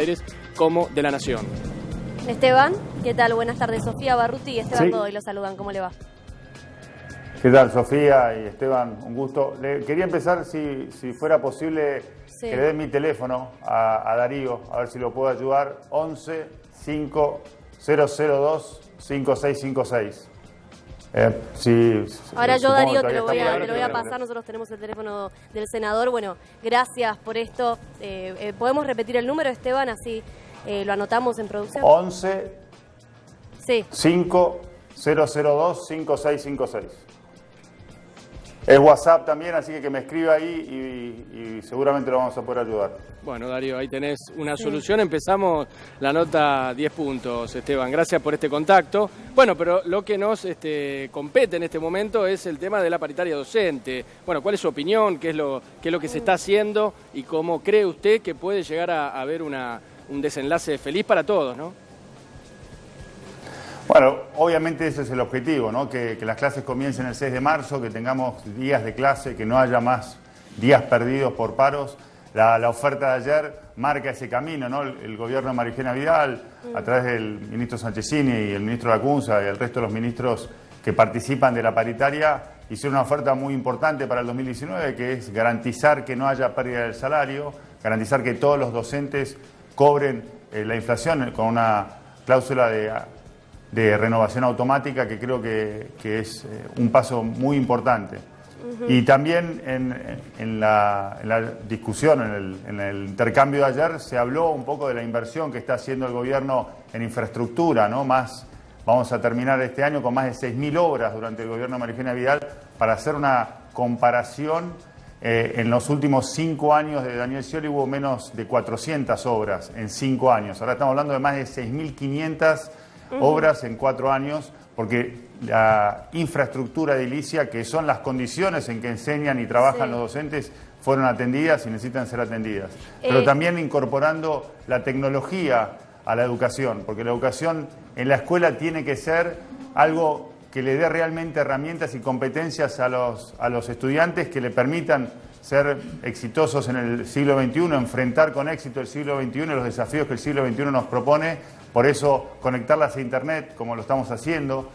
Aires como de la Nación. Esteban, ¿qué tal? Buenas tardes. Sofía Barruti y Esteban Godoy lo saludan. ¿Cómo le va? ¿Qué tal, Sofía y Esteban? Un gusto. Quería empezar, si fuera posible, que le den mi teléfono a Darío, a ver si lo puedo ayudar. 11 5002 5656. Ahora yo, Darío, te lo voy a pasar. Nosotros tenemos el teléfono del senador. Bueno, gracias por esto. ¿Podemos repetir el número, Esteban? Así lo anotamos en producción. 11 5002 5656. Es WhatsApp también, así que me escriba ahí y seguramente lo vamos a poder ayudar. Bueno, Darío, ahí tenés una solución. Empezamos la nota 10 puntos, Esteban. Gracias por este contacto. Bueno, pero lo que nos compete en este momento es el tema de la paritaria docente. Bueno, ¿cuál es su opinión? ¿Qué es lo que se está haciendo? ¿Y cómo cree usted que puede llegar a haber un desenlace feliz para todos, no? Bueno, obviamente ese es el objetivo, ¿no? Que las clases comiencen el 6 de marzo, que tengamos días de clase, que no haya más días perdidos por paros. La oferta de ayer marca ese camino, ¿no? El gobierno de María Eugenia Vidal, a través del ministro Sanchezini y el ministro Lacunza y el resto de los ministros que participan de la paritaria, hicieron una oferta muy importante para el 2019, que es garantizar que no haya pérdida del salario, garantizar que todos los docentes cobren la inflación con una cláusula de renovación automática, que creo que es un paso muy importante. Y también en la discusión, en el intercambio de ayer, se habló un poco de la inversión que está haciendo el gobierno en infraestructura, ¿no? Vamos a terminar este año con más de 6.000 obras durante el gobierno de María Eugenia Vidal. Para hacer una comparación, en los últimos 5 años de Daniel Scioli hubo menos de 400 obras en 5 años. Ahora estamos hablando de más de 6.500 obras en 4 años, porque la infraestructura edilicia, que son las condiciones en que enseñan y trabajan los docentes, fueron atendidas y necesitan ser atendidas. Pero también incorporando la tecnología a la educación, porque la educación en la escuela tiene que ser algo que le dé realmente herramientas y competencias a los estudiantes que le permitan ser exitosos en el siglo XXI, enfrentar con éxito el siglo XXI y los desafíos que el siglo XXI nos propone. Por eso, conectarlas a Internet, como lo estamos haciendo,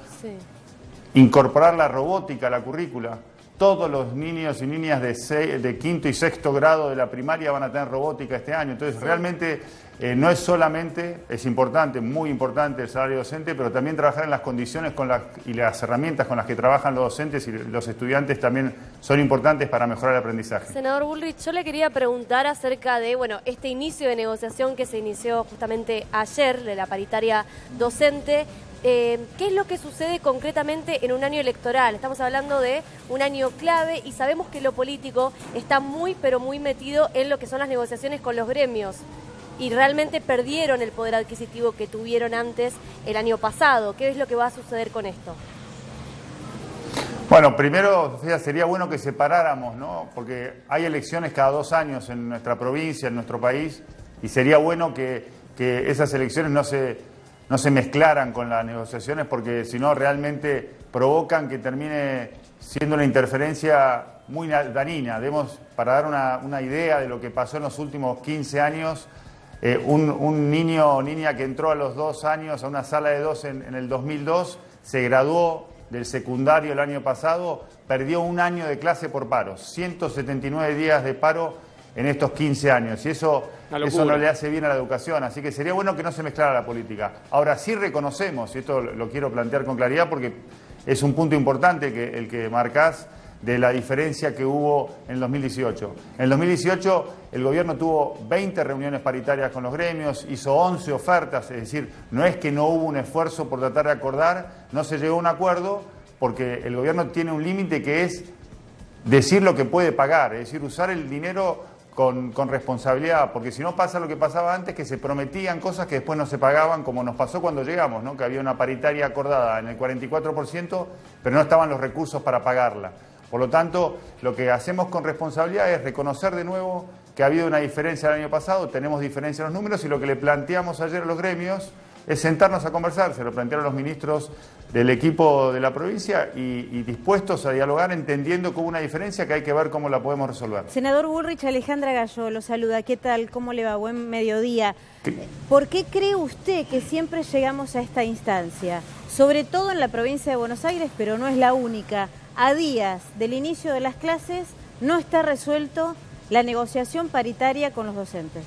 incorporar la robótica a la currícula. Todos los niños y niñas de quinto y sexto grado de la primaria van a tener robótica este año. Entonces, realmente no es solamente, es importante, muy importante el salario docente, pero también trabajar en las condiciones y las herramientas con las que trabajan los docentes y los estudiantes también son importantes para mejorar el aprendizaje. Senador Bullrich, yo le quería preguntar acerca de este inicio de negociación que se inició justamente ayer de la paritaria docente. ¿Qué es lo que sucede concretamente en un año electoral? Estamos hablando de un año clave y sabemos que lo político está muy, pero muy metido en lo que son las negociaciones con los gremios. Y realmente perdieron el poder adquisitivo que tuvieron antes el año pasado. ¿Qué es lo que va a suceder con esto? Bueno, primero, Sofía, sería bueno que separáramos, ¿no? Porque hay elecciones cada 2 años en nuestra provincia, en nuestro país, y sería bueno que esas elecciones no se mezclaran con las negociaciones, porque si no realmente provocan que termine siendo una interferencia muy dañina. Para dar una idea de lo que pasó en los últimos 15 años, un niño o niña que entró a los 2 años a una sala de 2 en el 2002, se graduó del secundario el año pasado, perdió 1 año de clase por paro, 179 días de paro en estos 15 años, y eso no le hace bien a la educación, así que sería bueno que no se mezclara la política. Ahora sí reconocemos, y esto lo quiero plantear con claridad porque es un punto importante el que marcás, de la diferencia que hubo en el 2018. En el 2018 el gobierno tuvo 20 reuniones paritarias con los gremios, hizo 11 ofertas, es decir, no es que no hubo un esfuerzo por tratar de acordar, no se llegó a un acuerdo porque el gobierno tiene un límite que es decir lo que puede pagar, es decir, usar el dinero con responsabilidad, porque si no pasa lo que pasaba antes, que se prometían cosas que después no se pagaban, como nos pasó cuando llegamos, ¿no? Que había una paritaria acordada en el 44%, pero no estaban los recursos para pagarla. Por lo tanto, lo que hacemos con responsabilidad es reconocer de nuevo que ha habido una diferencia el año pasado, tenemos diferencia en los números, y lo que le planteamos ayer a los gremios es sentarnos a conversar, se lo plantearon los ministros del equipo de la provincia y dispuestos a dialogar, entendiendo que hubo una diferencia que hay que ver cómo la podemos resolver. Senador Bullrich, Alejandra Gallo lo saluda. ¿Qué tal? ¿Cómo le va? Buen mediodía. ¿Por qué cree usted que siempre llegamos a esta instancia? Sobre todo en la provincia de Buenos Aires, pero no es la única. A días del inicio de las clases no está resuelto la negociación paritaria con los docentes.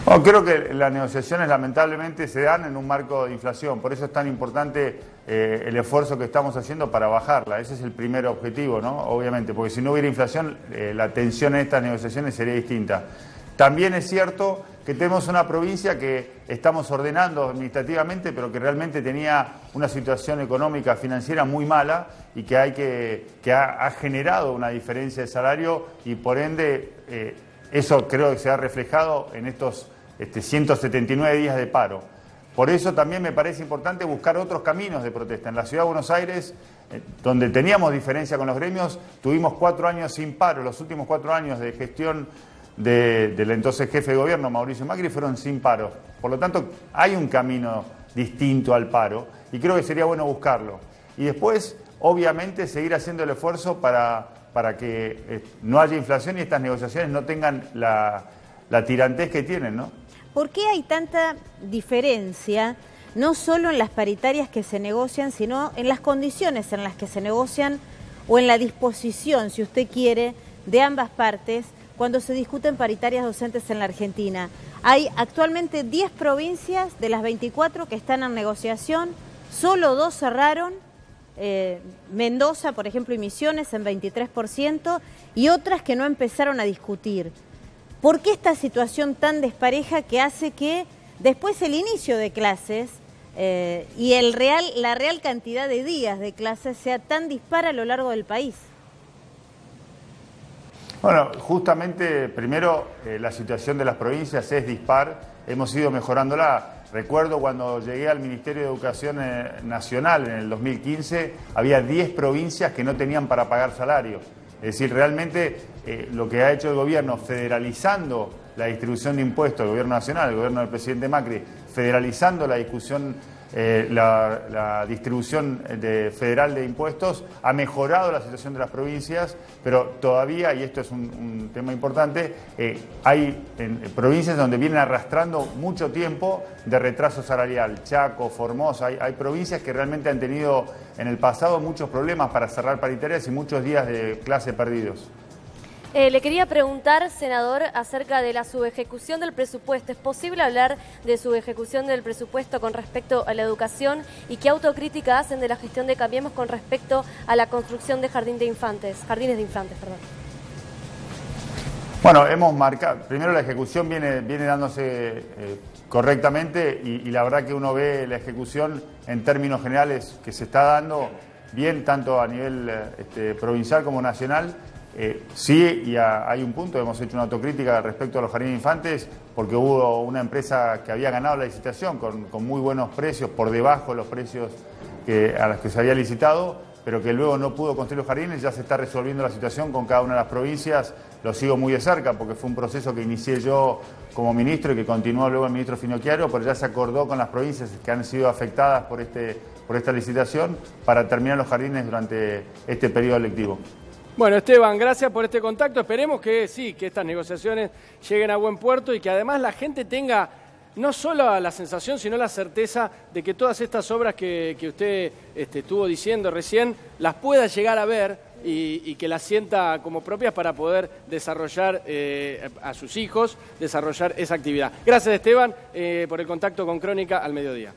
Bueno, creo que las negociaciones lamentablemente se dan en un marco de inflación, por eso es tan importante el esfuerzo que estamos haciendo para bajarla. Ese es el primer objetivo, ¿no? Obviamente, porque si no hubiera inflación, la atención en estas negociaciones sería distinta. También es cierto que tenemos una provincia que estamos ordenando administrativamente, pero que realmente tenía una situación económica, financiera muy mala y que ha generado una diferencia de salario y por ende eso creo que se ha reflejado en estos 179 días de paro. Por eso también me parece importante buscar otros caminos de protesta. En la Ciudad de Buenos Aires, donde teníamos diferencia con los gremios, tuvimos 4 años sin paro. Los últimos 4 años de gestión del entonces jefe de gobierno, Mauricio Macri, fueron sin paro. Por lo tanto, hay un camino distinto al paro y creo que sería bueno buscarlo. Y después, obviamente, seguir haciendo el esfuerzo para que no haya inflación y estas negociaciones no tengan la tirantez que tienen, ¿no? ¿Por qué hay tanta diferencia, no solo en las paritarias que se negocian, sino en las condiciones en las que se negocian o en la disposición, si usted quiere, de ambas partes cuando se discuten paritarias docentes en la Argentina? Hay actualmente 10 provincias de las 24 que están en negociación, solo 2 cerraron, Mendoza, por ejemplo, y Misiones en 23%, y otras que no empezaron a discutir. ¿Por qué esta situación tan despareja que hace que después el inicio de clases y la real cantidad de días de clases sea tan dispara a lo largo del país? Bueno, justamente, primero, la situación de las provincias es dispar, hemos ido mejorándola. Recuerdo cuando llegué al Ministerio de Educación Nacional en el 2015, había 10 provincias que no tenían para pagar salario. Es decir, realmente lo que ha hecho el gobierno federalizando la distribución de impuestos, el gobierno nacional, el gobierno del presidente Macri, federalizando la discusión, la distribución federal de impuestos, ha mejorado la situación de las provincias, pero todavía, y esto es un tema importante, hay provincias donde vienen arrastrando mucho tiempo de retraso salarial. Chaco, Formosa, hay provincias que realmente han tenido en el pasado muchos problemas para cerrar paritarias y muchos días de clase perdidos. Le quería preguntar, senador, acerca de la subejecución del presupuesto. ¿Es posible hablar de subejecución del presupuesto con respecto a la educación? ¿Y qué autocrítica hacen de la gestión de Cambiemos con respecto a la construcción de jardines de infantes? Bueno, hemos marcado, primero la ejecución viene dándose correctamente y la verdad que uno ve la ejecución en términos generales que se está dando bien tanto a nivel provincial como nacional. Sí, y hay un punto, hemos hecho una autocrítica respecto a los jardines de infantes porque hubo una empresa que había ganado la licitación con muy buenos precios, por debajo de los precios a los que se había licitado, pero que luego no pudo construir los jardines. Ya se está resolviendo la situación con cada una de las provincias. Lo sigo muy de cerca porque fue un proceso que inicié yo como ministro y que continuó luego el ministro Finocchiaro, pero ya se acordó con las provincias que han sido afectadas por esta licitación para terminar los jardines durante este periodo lectivo. Bueno, Esteban, gracias por este contacto. Esperemos que sí, que estas negociaciones lleguen a buen puerto y que además la gente tenga no solo la sensación, sino la certeza de que todas estas obras que usted estuvo diciendo recién, las pueda llegar a ver y que las sienta como propias para poder desarrollar a sus hijos, desarrollar esa actividad. Gracias, Esteban, por el contacto con Crónica al mediodía.